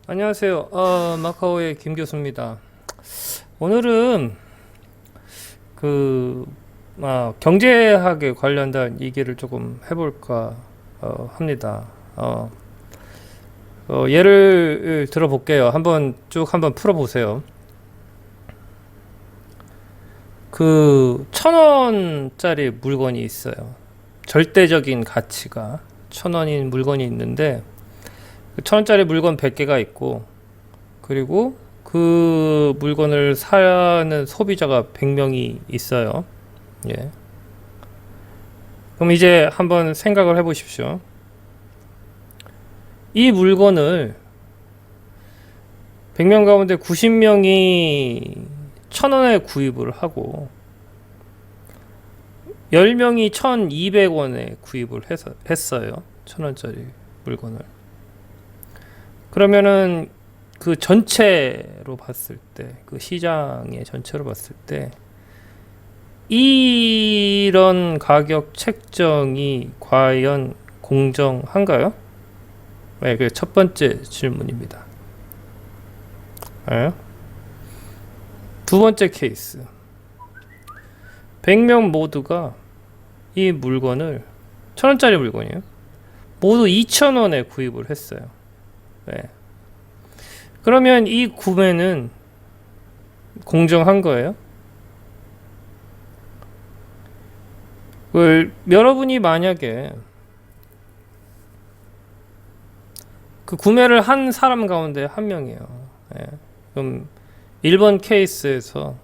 안녕하세요. 마카오의 김 교수입니다. 오늘은 그 경제학에 관련된 얘기를 조금 해볼까 합니다. 예를 들어볼게요. 한번 풀어보세요. 그 1,000원짜리 물건이 있어요. 절대적인 가치가 1,000원인 물건이 있는데 1,000원짜리 물건 100개가 있고, 그리고 그 물건을 사는 소비자가 100명이 있어요. 예. 그럼 이제 한번 생각을 해 보십시오. 이 물건을 100명 가운데 90명이 1,000원에 구입을 하고 10명이 1,200원에 구입을 했어요. 1,000원짜리 물건을. 그러면은 그 전체로 봤을 때, 그 시장의 전체로 봤을 때, 이런 가격 책정이 과연 공정한가요? 네, 그 첫 번째 질문입니다. 네. 두 번째 케이스. 100명 모두가 이 물건을, 1,000원짜리 물건이에요. 모두 2,000원에 구입을 했어요. 네. 그러면 이 구매는 공정한 거예요? 여러분이 만약에 그 구매를 한 사람 가운데 한 명이에요. 예. 그럼 1번 케이스에서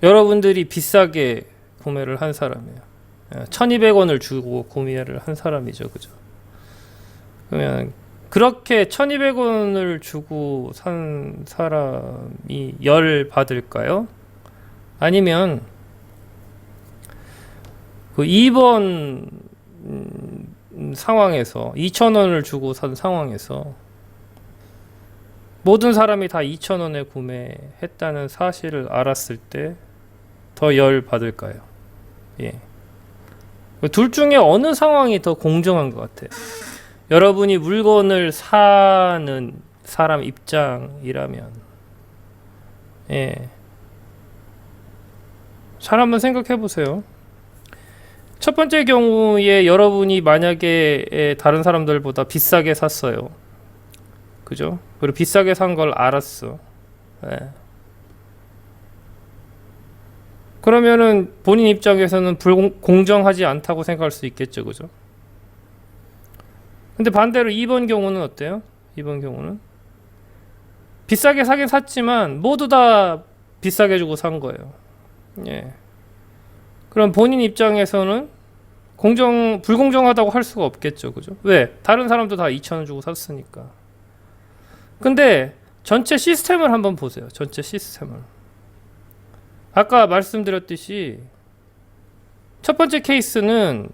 여러분들이 비싸게 구매를 한 사람이에요. 1,200원을 주고 구매를 한 사람이죠. 그죠? 그러면 그렇게 1,200원을 주고 산 사람이 열 받을까요? 아니면 그 2번 상황에서 2,000원을 주고 산 상황에서 모든 사람이 다 2,000원에 구매했다는 사실을 알았을 때 더 열 받을까요? 예. 둘 중에 어느 상황이 더 공정한 것 같아요? 여러분이 물건을 사는 사람 입장이라면, 예. 잘 한번 생각해 보세요. 첫 번째 경우에 여러분이 만약에 다른 사람들보다 비싸게 샀어요. 그죠? 그리고 비싸게 산 걸 알았어. 예. 그러면은 본인 입장에서는 불공정하지 않다고 생각할 수 있겠죠. 그죠? 근데 반대로 2번 경우는 어때요? 2번 경우는 비싸게 사긴 샀지만 모두 다 비싸게 주고 산 거예요. 예. 그럼 본인 입장에서는 불공정하다고 할 수가 없겠죠. 그죠? 왜? 다른 사람도 다 2,000원 주고 샀으니까. 근데 전체 시스템을 한번 보세요. 전체 시스템을. 아까 말씀드렸듯이 첫 번째 케이스는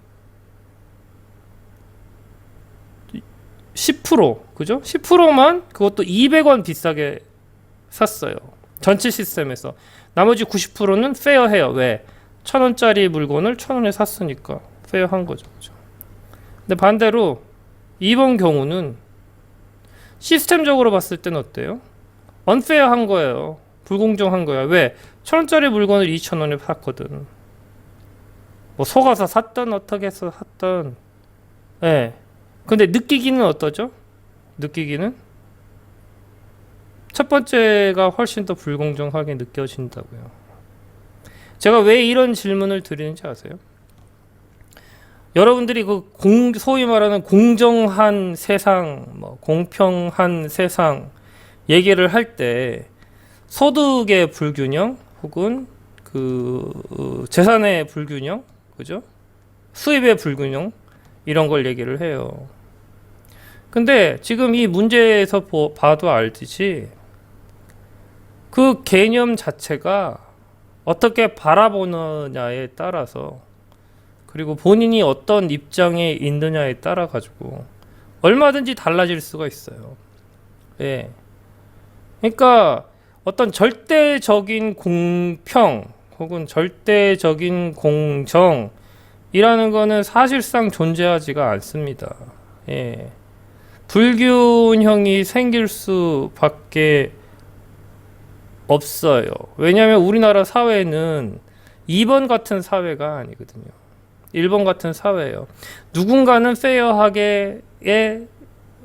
10%, 그죠? 10%만 그것도 200원 비싸게 샀어요. 전체 시스템에서. 나머지 90%는 페어해요. 왜? 1,000원짜리 물건을 1,000원에 샀으니까 페어한 거죠. 그죠? 근데 반대로 2번 경우는 시스템적으로 봤을 때는 어때요? 언페어한 거예요. 불공정한 거야. 왜? 1,000원짜리 물건을 2,000원에 샀거든. 뭐 속아서 샀든 어떻게 해서 샀든. 예. 근데 느끼기는 어떠죠? 느끼기는 첫 번째가 훨씬 더 불공정하게 느껴진다고요. 제가 왜 이런 질문을 드리는지 아세요? 여러분들이 소위 말하는 공정한 세상, 공평한 세상 얘기를 할 때 소득의 불균형 혹은 재산의 불균형, 그죠? 수입의 불균형 이런 걸 얘기를 해요. 근데 지금 이 문제에서 봐도 알듯이 그 개념 자체가 어떻게 바라보느냐에 따라서, 그리고 본인이 어떤 입장에 있느냐에 따라 가지고 얼마든지 달라질 수가 있어요. 예. 그러니까 어떤 절대적인 공평 혹은 절대적인 공정이라는 거는 사실상 존재하지가 않습니다. 예. 불균형이 생길 수밖에 없어요. 왜냐하면 우리나라 사회는 2번 같은 사회가 아니거든요. 1번 같은 사회예요. 누군가는 페어하게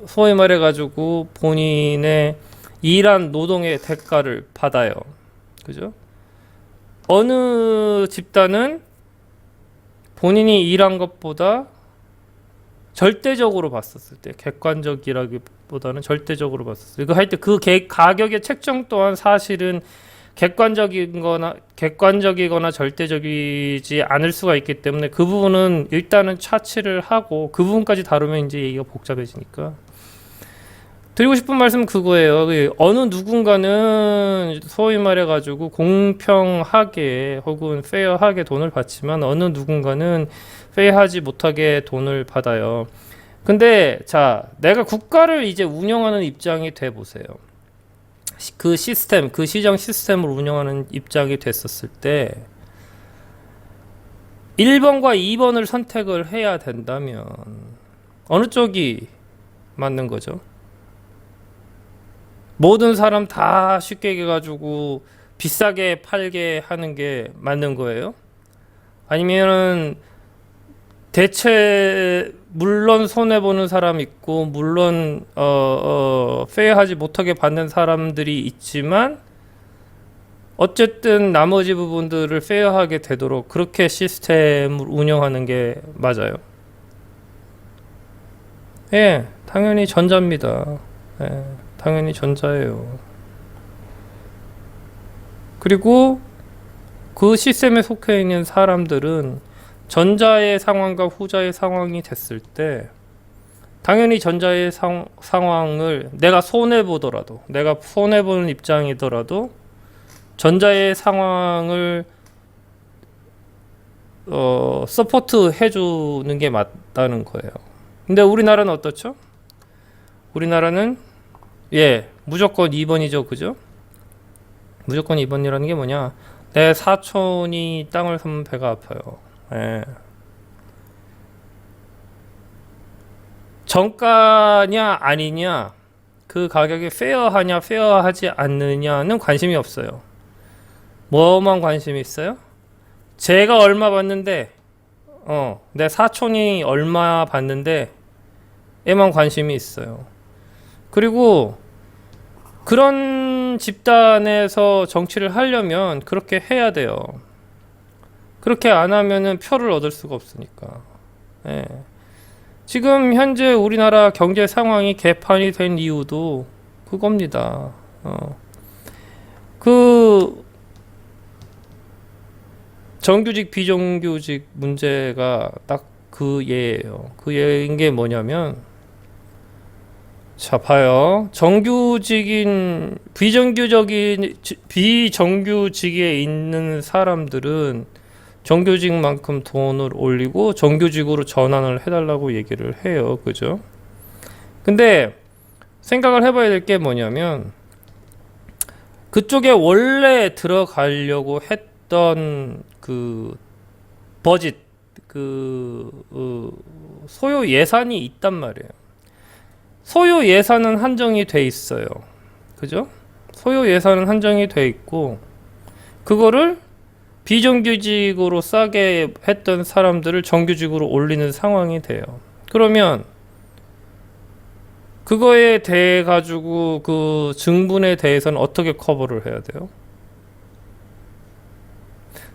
소위 말해가지고 본인의 일한 노동의 대가를 받아요. 그죠? 어느 집단은 본인이 일한 것보다 절대적으로 봤었을 때, 객관적이라기보다는 절대적으로 봤었을 때, 그 할 때 그 가격의 책정 또한 사실은 객관적이거나 절대적이지 않을 수가 있기 때문에 그 부분은 일단은 차치를 하고 그 부분까지 다루면 이제 얘기가 복잡해지니까. 드리고 싶은 말씀은 그거예요. 어느 누군가는 소위 말해가지고 공평하게 혹은 페어하게 돈을 받지만 어느 누군가는 페어하지 못하게 돈을 받아요. 근데 자, 내가 국가를 이제 운영하는 입장이 돼 보세요. 그 시스템, 그 시장 시스템을 운영하는 입장이 됐었을 때 1번과 2번을 선택을 해야 된다면 어느 쪽이 맞는 거죠? 모든 사람 다 쉽게 해가지고 비싸게 팔게 하는 게 맞는 거예요? 아니면은 대체 물론 손해보는 사람 있고 물론 페어하지 못하게 받는 사람들이 있지만 어쨌든 나머지 부분들을 페어하게 되도록 그렇게 시스템을 운영하는 게 맞아요. 예, 당연히 전자입니다. 예, 당연히 전자예요. 그리고 그 시스템에 속해 있는 사람들은 전자의 상황과 후자의 상황이 됐을 때 당연히 전자의 상황을 내가 손해보더라도 내가 손해보는 입장이더라도 전자의 상황을 서포트 해주는 게 맞다는 거예요. 근데 우리나라는 어떻죠? 우리나라는 무조건 2번이죠. 그죠? 무조건 2번이라는 게 뭐냐? 내 사촌이 땅을 사면 배가 아파요. 예. 정가냐 아니냐 그 가격이 페어하냐 페어하지 않느냐는 관심이 없어요. 뭐만 관심이 있어요? 제가 얼마 받는데 내 사촌이 얼마 받는데 에만 관심이 있어요. 그리고 그런 집단에서 정치를 하려면 그렇게 해야 돼요. 그렇게 안 하면은 표를 얻을 수가 없으니까. 예. 지금 현재 우리나라 경제 상황이 개판이 된 이유도 그겁니다. 그 정규직 비정규직 문제가 딱 그 예예요. 그 예인 게 뭐냐면 자 봐요. 정규직인 비정규직에 있는 사람들은 정규직만큼 돈을 올리고 정규직으로 전환을 해달라고 얘기를 해요. 그죠? 근데 생각을 해봐야 될 게 뭐냐면 그쪽에 원래 들어가려고 했던 그 버짓 소요 예산이 있단 말이에요. 소요 예산은 한정이 돼 있어요. 그죠? 소요 예산은 한정이 돼 있고 그거를 비정규직으로 싸게 했던 사람들을 정규직으로 올리는 상황이 돼요. 그러면 그거에 대해 가지고 그 증분에 대해서는 어떻게 커버를 해야 돼요?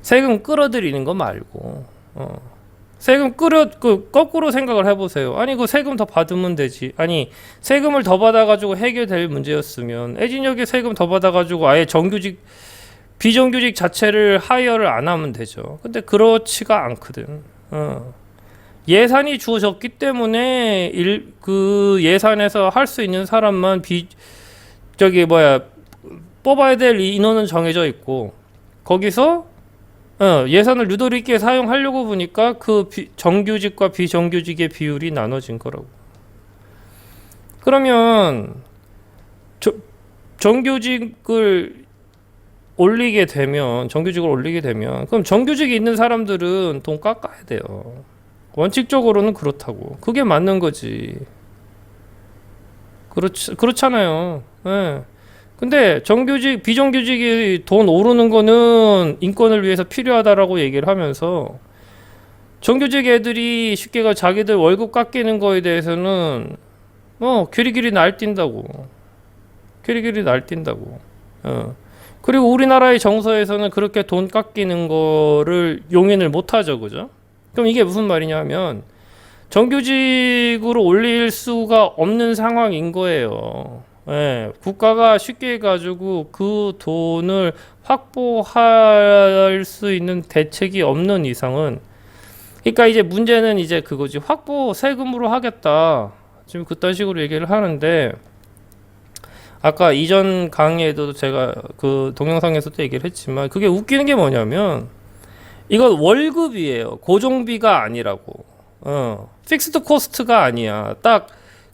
세금 끌어들이는 거 말고 세금 거꾸로 생각을 해보세요. 아니 그 세금 더 받으면 되지. 아니 세금을 더 받아가지고 해결될 문제였으면 애진역에 세금 더 받아가지고 아예 비정규직 자체를 하이어를 안 하면 되죠. 근데 그렇지가 않거든. 예산이 주어졌기 때문에 그 예산에서 할 수 있는 사람만 뽑아야 될 인원은 정해져 있고 거기서 예산을 유도리 있게 사용하려고 보니까 그 정규직과 비정규직의 비율이 나눠진 거라고. 그러면 정규직을 올리게 되면 그럼 정규직에 있는 사람들은 돈 깎아야 돼요. 원칙적으로는 그렇다고. 그게 맞는 거지. 그렇잖아요. 예. 근데 정규직, 비정규직이 돈 오르는 거는 인권을 위해서 필요하다라고 얘기를 하면서 정규직 애들이 쉽게 자기들 월급 깎이는 거에 대해서는 길이길이 날뛴다고. 길이길이 날뛴다고. 그리고 우리나라의 정서에서는 그렇게 돈 깎이는 거를 용인을 못 하죠. 그죠? 그럼 이게 무슨 말이냐 하면 정규직으로 올릴 수가 없는 상황인 거예요. 예, 국가가 쉽게 해가지고 그 돈을 확보할 수 있는 대책이 없는 이상은, 그러니까 이제 문제는 이제 그거지. 확보 세금으로 하겠다. 지금 그딴 식으로 얘기를 하는데, 아까 이전 강의에도 제가 그 동영상에서도 얘기를 했지만, 그게 웃기는 게 뭐냐면, 이건 월급이에요. 고정비가 아니라고. 픽스드 코스트가 아니야. 딱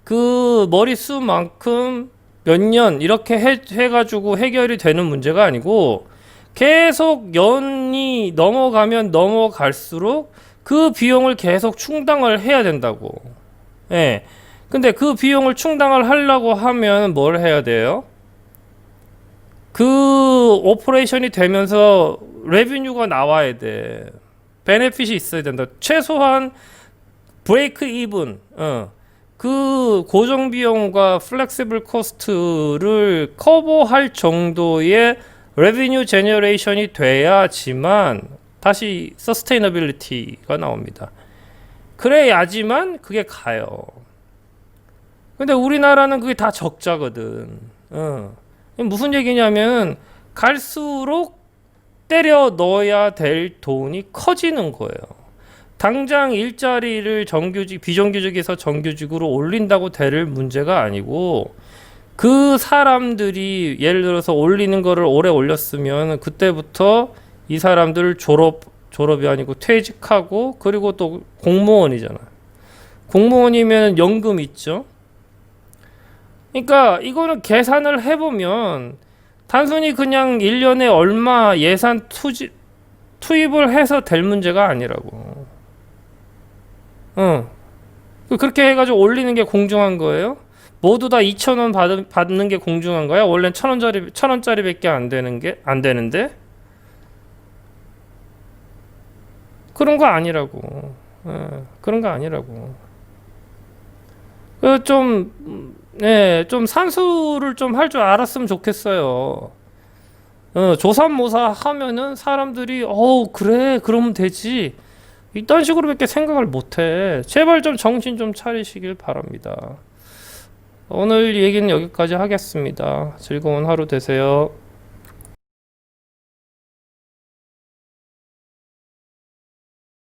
그 머릿수만큼 몇 년 이렇게 해가지고 해결이 되는 문제가 아니고 계속 연이 넘어가면 넘어갈수록 그 비용을 계속 충당을 해야 된다고. 예. 근데 그 비용을 충당을 하려고 하면 뭘 해야 돼요? 그 오퍼레이션이 되면서 레비뉴가 나와야 돼. 베네핏이 있어야 된다. 최소한 브레이크 이븐. 그 고정 비용과 플렉시블 코스트를 커버할 정도의 레비뉴 제너레이션이 돼야지만 다시 서스테이너빌리티가 나옵니다. 그래야지만 그게 가요. 근데 우리나라는 그게 다 적자거든. 무슨 얘기냐면 갈수록 때려 넣어야 될 돈이 커지는 거예요. 당장 일자리를 정규직, 비정규직에서 정규직으로 올린다고 될 문제가 아니고, 그 사람들이 예를 들어서 올리는 거를 오래 올렸으면 그때부터 이 사람들 졸업이 아니고 퇴직하고, 그리고 또 공무원이잖아. 공무원이면 연금 있죠. 그러니까 이거는 계산을 해보면 단순히 그냥 1년에 얼마 예산 투입을 해서 될 문제가 아니라고. 그렇게 해가지고 올리는 게 공정한 거예요? 모두 다 2,000원 받는 게 공정한 거야? 원래는 1,000원짜리밖에 안 되는데? 그런 거 아니라고. 그런 거 아니라고. 좀 산수를 좀 할 줄 알았으면 좋겠어요. 조삼모사 하면은 사람들이, 그래, 그러면 되지. 이딴 식으로밖에 생각을 못해. 제발 좀 정신 좀 차리시길 바랍니다. 오늘 얘기는 여기까지 하겠습니다. 즐거운 하루 되세요.